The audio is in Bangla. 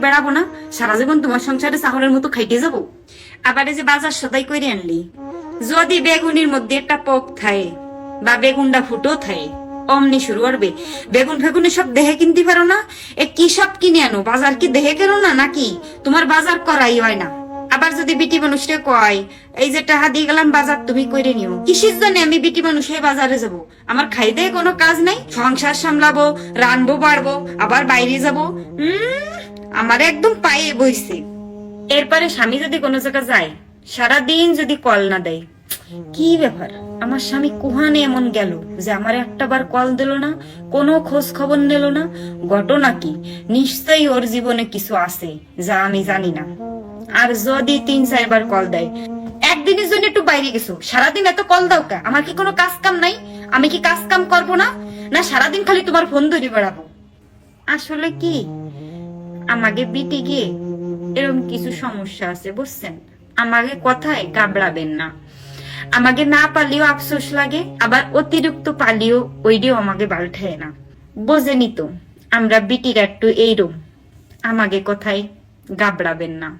বেড়াবো না, সারা জীবন তোমার সংসারে চাহরের মতো খাইতে যাবো? আবার এই যে বাজার সদাই করে আনলি, যদি বেগুনির মধ্যে একটা পোক থাকে বা বেগুনটা ফুটো থাকে, অমনি শুরু করবে বেগুন ফেগুনি সব দেহে কিনতে পারো না, এ কি সব কিনে আনো, বাজার কি দেহে কেন না নাকি? তোমার বাজার করাই হয় না। আবার যদি বিটি মানুষকে কয় এই যে টাকা দিয়ে গেলাম বাজার তুমি করে নিও, কিসের জন্য আমি বিটি মানুষ হয়ে বাজারে যাব? আমার খাইতে কোনো কাজ নাই, সংসার সামলাবো, রানবো বাড়বো, আবার বাইরে যাবো। আমার একদম পায়ে বইছে। এরপরে স্বামী যদি কোনো জায়গা যায়, সারাদিন যদি কল না দেয়, কি ব্যাপার আমার স্বামী কুহানে এমন গেল যে আমার একটা বার কল দিল না, কোনো খোঁজ খবর নিল না? ঘটনা কি? নিশ্চয়ই ওর জীবনে কিছু আছে যা আমি জানি না। আর যদি 3-4 বার কল দেয়, একদিনের জন্য একটু বাইরে গেছো, সারাদিন এত কল দাও কে? আমার কি কোনো কাজ কাম নাই? আমি কি কাজ কাম করবো না? না সারাদিন খালি তোমার ফোন ধরে বেড়াবো? আসলে কি আমাকে বিটি গিয়ে এরকম কিছু সমস্যা আছে বুঝছেন। আমাকে কথায় গাবড়াবেন না। আমাকে না পালিও আফসোস লাগে, আবার অতিরিক্ত পালিও ওইটিও আমাকে বালঠায় না। বোঝেনি তো আমরা বিটির একটু এইরকম, আমাকে কথায় গাবড়াবেন না।